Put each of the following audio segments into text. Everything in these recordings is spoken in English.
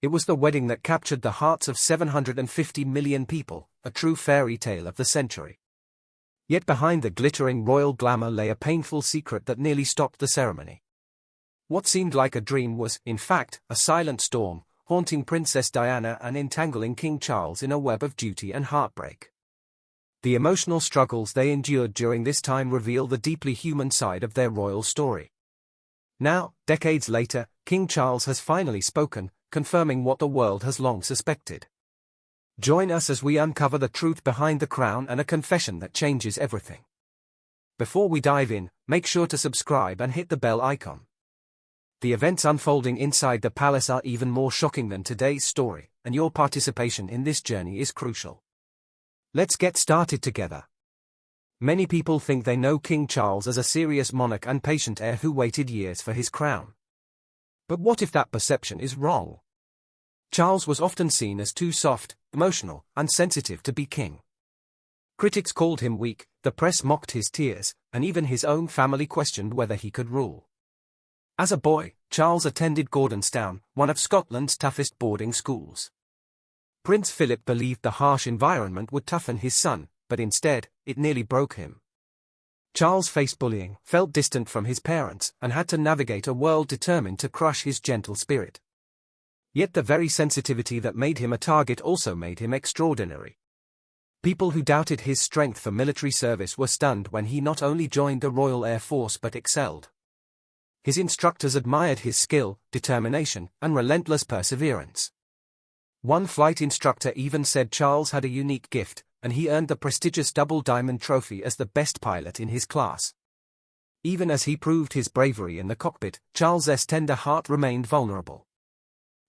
It was the wedding that captured the hearts of 750 million people, a true fairy tale of the century. Yet behind the glittering royal glamour lay a painful secret that nearly stopped the ceremony. What seemed like a dream was, in fact, a silent storm, haunting Princess Diana and entangling King Charles in a web of duty and heartbreak. The emotional struggles they endured during this time reveal the deeply human side of their royal story. Now, decades later, King Charles has finally spoken, confirming what the world has long suspected. Join us as we uncover the truth behind the crown and a confession that changes everything. Before we dive in, make sure to subscribe and hit the bell icon. The events unfolding inside the palace are even more shocking than today's story, and your participation in this journey is crucial. Let's get started together. Many people think they know King Charles as a serious monarch and patient heir who waited years for his crown. But what if that perception is wrong? Charles was often seen as too soft, emotional, and sensitive to be king. Critics called him weak, the press mocked his tears, and even his own family questioned whether he could rule. As a boy, Charles attended Gordonstown, one of Scotland's toughest boarding schools. Prince Philip believed the harsh environment would toughen his son, but instead, it nearly broke him. Charles faced bullying, felt distant from his parents, and had to navigate a world determined to crush his gentle spirit. Yet the very sensitivity that made him a target also made him extraordinary. People who doubted his strength for military service were stunned when he not only joined the Royal Air Force but excelled. His instructors admired his skill, determination, and relentless perseverance. One flight instructor even said Charles had a unique gift, and he earned the prestigious Double Diamond Trophy as the best pilot in his class. Even as he proved his bravery in the cockpit, Charles's tender heart remained vulnerable.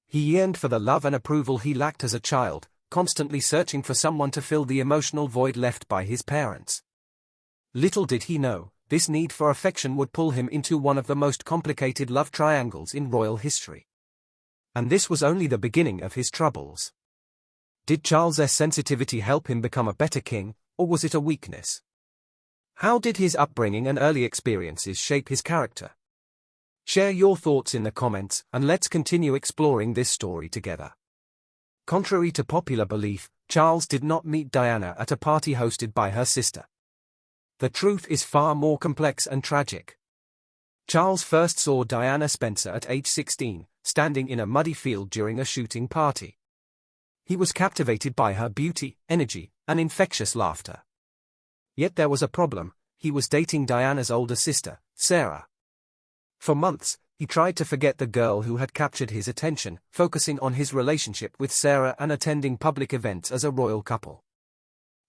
He yearned for the love and approval he lacked as a child, constantly searching for someone to fill the emotional void left by his parents. Little did he know, this need for affection would pull him into one of the most complicated love triangles in royal history. And this was only the beginning of his troubles. Did Charles's sensitivity help him become a better king, or was it a weakness? How did his upbringing and early experiences shape his character? Share your thoughts in the comments, and let's continue exploring this story together. Contrary to popular belief, Charles did not meet Diana at a party hosted by her sister. The truth is far more complex and tragic. Charles first saw Diana Spencer at age 16, standing in a muddy field during a shooting party. He was captivated by her beauty, energy, and infectious laughter. Yet there was a problem: he was dating Diana's older sister, Sarah. For months, he tried to forget the girl who had captured his attention, focusing on his relationship with Sarah and attending public events as a royal couple.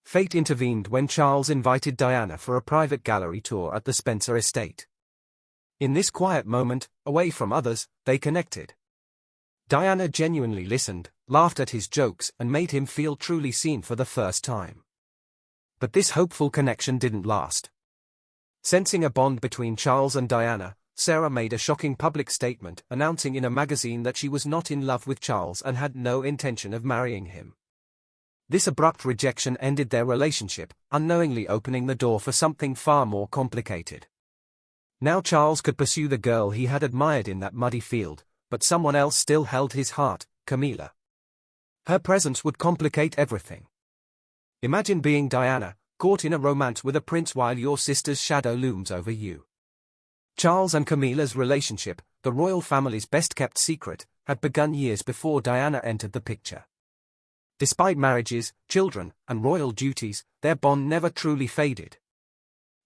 Fate intervened when Charles invited Diana for a private gallery tour at the Spencer estate. In this quiet moment, away from others, they connected. Diana genuinely listened, laughed at his jokes, and made him feel truly seen for the first time. But this hopeful connection didn't last. Sensing a bond between Charles and Diana, Sarah made a shocking public statement, announcing in a magazine that she was not in love with Charles and had no intention of marrying him. This abrupt rejection ended their relationship, unknowingly opening the door for something far more complicated. Now Charles could pursue the girl he had admired in that muddy field, but someone else still held his heart, Camilla. Her presence would complicate everything. Imagine being Diana, caught in a romance with a prince while your sister's shadow looms over you. Charles and Camilla's relationship, the royal family's best-kept secret, had begun years before Diana entered the picture. Despite marriages, children, and royal duties, their bond never truly faded.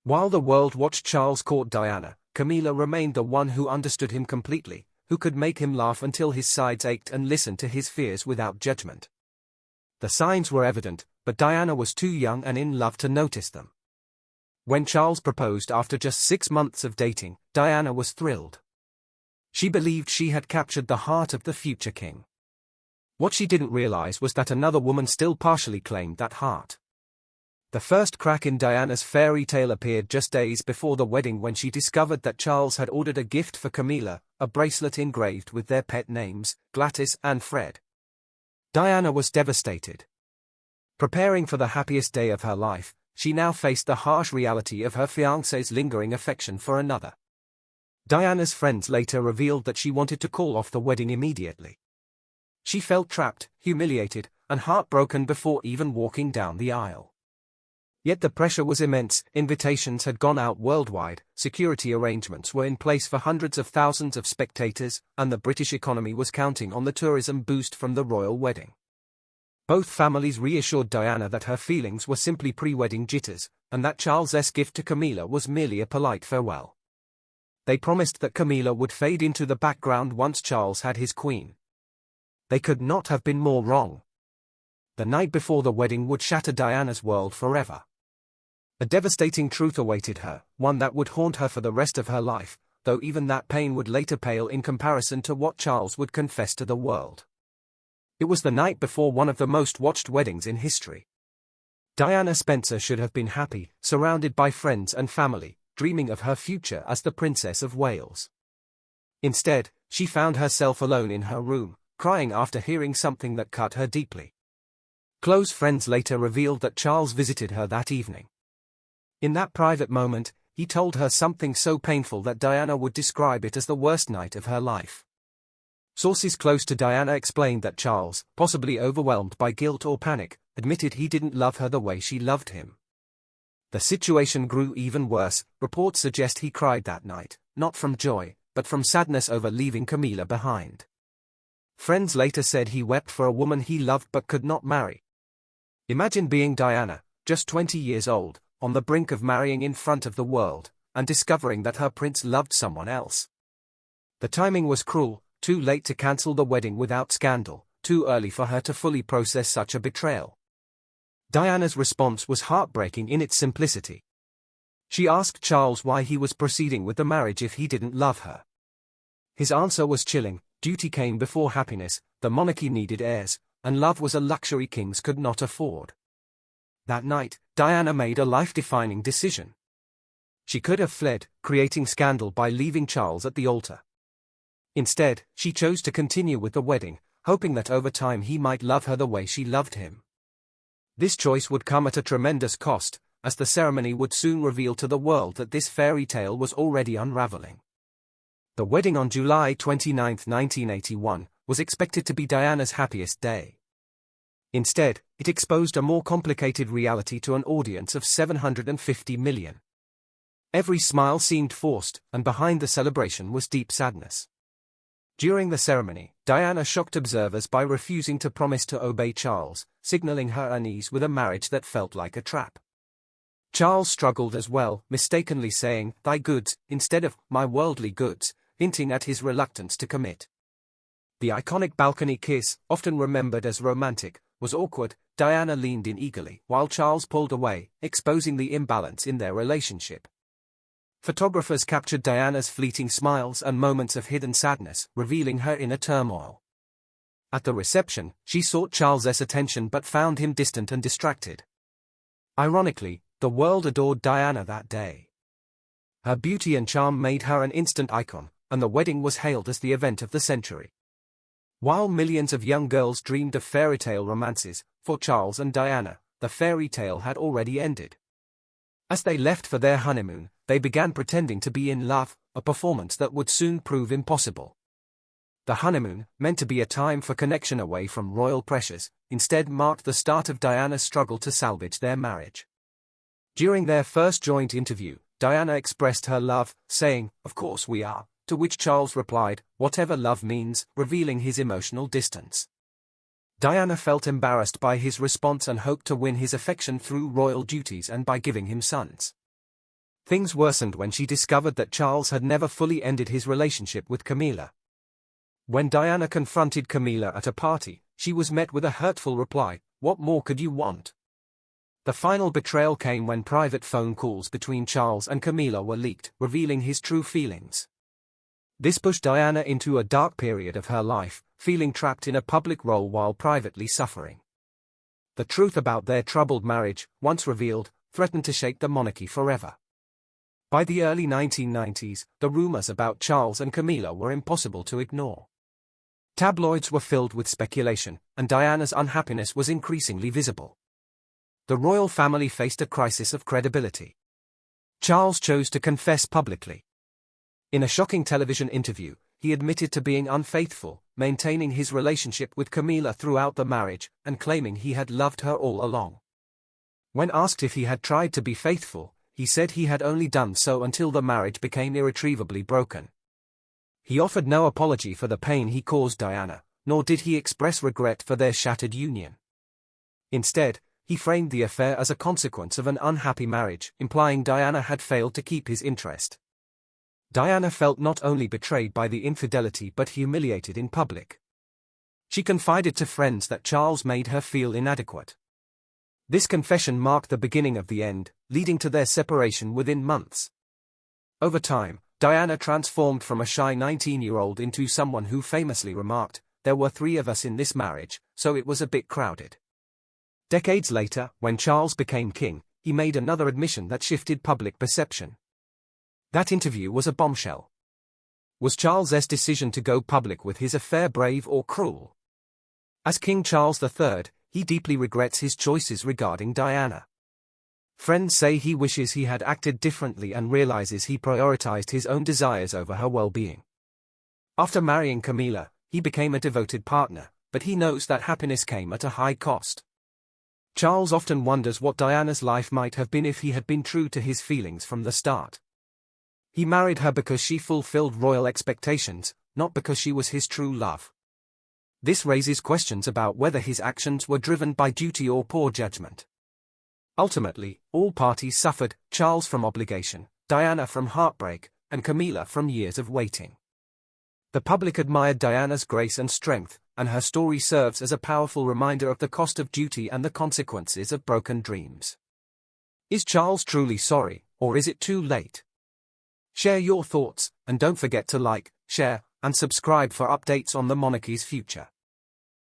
While the world watched Charles court Diana, Camilla remained the one who understood him completely, who could make him laugh until his sides ached and listen to his fears without judgment. The signs were evident, but Diana was too young and in love to notice them. When Charles proposed after just 6 months of dating, Diana was thrilled. She believed she had captured the heart of the future king. What she didn't realize was that another woman still partially claimed that heart. The first crack in Diana's fairy tale appeared just days before the wedding when she discovered that Charles had ordered a gift for Camilla, a bracelet engraved with their pet names, Gladys and Fred. Diana was devastated. Preparing for the happiest day of her life, she now faced the harsh reality of her fiancé's lingering affection for another. Diana's friends later revealed that she wanted to call off the wedding immediately. She felt trapped, humiliated, and heartbroken before even walking down the aisle. Yet the pressure was immense, invitations had gone out worldwide, security arrangements were in place for hundreds of thousands of spectators, and the British economy was counting on the tourism boost from the royal wedding. Both families reassured Diana that her feelings were simply pre-wedding jitters, and that Charles's gift to Camilla was merely a polite farewell. They promised that Camilla would fade into the background once Charles had his queen. They could not have been more wrong. The night before the wedding would shatter Diana's world forever. A devastating truth awaited her, one that would haunt her for the rest of her life, though even that pain would later pale in comparison to what Charles would confess to the world. It was the night before one of the most watched weddings in history. Diana Spencer should have been happy, surrounded by friends and family, dreaming of her future as the Princess of Wales. Instead, she found herself alone in her room, crying after hearing something that cut her deeply. Close friends later revealed that Charles visited her that evening. In that private moment, he told her something so painful that Diana would describe it as the worst night of her life. Sources close to Diana explained that Charles, possibly overwhelmed by guilt or panic, admitted he didn't love her the way she loved him. The situation grew even worse. Reports suggest he cried that night, not from joy, but from sadness over leaving Camilla behind. Friends later said he wept for a woman he loved but could not marry. Imagine being Diana, just 20 years old, on the brink of marrying in front of the world, and discovering that her prince loved someone else. The timing was cruel, too late to cancel the wedding without scandal, too early for her to fully process such a betrayal. Diana's response was heartbreaking in its simplicity. She asked Charles why he was proceeding with the marriage if he didn't love her. His answer was chilling: duty came before happiness, the monarchy needed heirs, and love was a luxury kings could not afford. That night, Diana made a life-defining decision. She could have fled, creating scandal by leaving Charles at the altar. Instead, she chose to continue with the wedding, hoping that over time he might love her the way she loved him. This choice would come at a tremendous cost, as the ceremony would soon reveal to the world that this fairy tale was already unraveling. The wedding on July 29, 1981, was expected to be Diana's happiest day. Instead, it exposed a more complicated reality to an audience of 750 million. Every smile seemed forced, and behind the celebration was deep sadness. During the ceremony, Diana shocked observers by refusing to promise to obey Charles, signaling her unease with a marriage that felt like a trap. Charles struggled as well, mistakenly saying, "thy goods," instead of "my worldly goods," hinting at his reluctance to commit. The iconic balcony kiss, often remembered as romantic, was awkward. Diana leaned in eagerly, while Charles pulled away, exposing the imbalance in their relationship. Photographers captured Diana's fleeting smiles and moments of hidden sadness, revealing her inner turmoil. At the reception, she sought Charles's attention but found him distant and distracted. Ironically, the world adored Diana that day. Her beauty and charm made her an instant icon, and the wedding was hailed as the event of the century. While millions of young girls dreamed of fairy tale romances, for Charles and Diana, the fairy tale had already ended. As they left for their honeymoon, they began pretending to be in love, a performance that would soon prove impossible. The honeymoon, meant to be a time for connection away from royal pressures, instead marked the start of Diana's struggle to salvage their marriage. During their first joint interview, Diana expressed her love, saying, "Of course we are," to which Charles replied, "Whatever love means," revealing his emotional distance. Diana felt embarrassed by his response and hoped to win his affection through royal duties and by giving him sons. Things worsened when she discovered that Charles had never fully ended his relationship with Camilla. When Diana confronted Camilla at a party, she was met with a hurtful reply, "What more could you want?" The final betrayal came when private phone calls between Charles and Camilla were leaked, revealing his true feelings. This pushed Diana into a dark period of her life, feeling trapped in a public role while privately suffering. The truth about their troubled marriage, once revealed, threatened to shake the monarchy forever. By the early 1990s, the rumors about Charles and Camilla were impossible to ignore. Tabloids were filled with speculation, and Diana's unhappiness was increasingly visible. The royal family faced a crisis of credibility. Charles chose to confess publicly. In a shocking television interview, he admitted to being unfaithful, maintaining his relationship with Camilla throughout the marriage, and claiming he had loved her all along. When asked if he had tried to be faithful, he said he had only done so until the marriage became irretrievably broken. He offered no apology for the pain he caused Diana, nor did he express regret for their shattered union. Instead, he framed the affair as a consequence of an unhappy marriage, implying Diana had failed to keep his interest. Diana felt not only betrayed by the infidelity but humiliated in public. She confided to friends that Charles made her feel inadequate. This confession marked the beginning of the end, leading to their separation within months. Over time, Diana transformed from a shy 19-year-old into someone who famously remarked, "There were 3 of us in this marriage, so it was a bit crowded." Decades later, when Charles became king, he made another admission that shifted public perception. That interview was a bombshell. Was Charles's decision to go public with his affair brave or cruel? As King Charles III, he deeply regrets his choices regarding Diana. Friends say he wishes he had acted differently and realizes he prioritized his own desires over her well-being. After marrying Camilla, he became a devoted partner, but he knows that happiness came at a high cost. Charles often wonders what Diana's life might have been if he had been true to his feelings from the start. He married her because she fulfilled royal expectations, not because she was his true love. This raises questions about whether his actions were driven by duty or poor judgment. Ultimately, all parties suffered, Charles from obligation, Diana from heartbreak, and Camilla from years of waiting. The public admired Diana's grace and strength, and her story serves as a powerful reminder of the cost of duty and the consequences of broken dreams. Is Charles truly sorry, or is it too late? Share your thoughts, and don't forget to like, share, and subscribe for updates on the monarchy's future.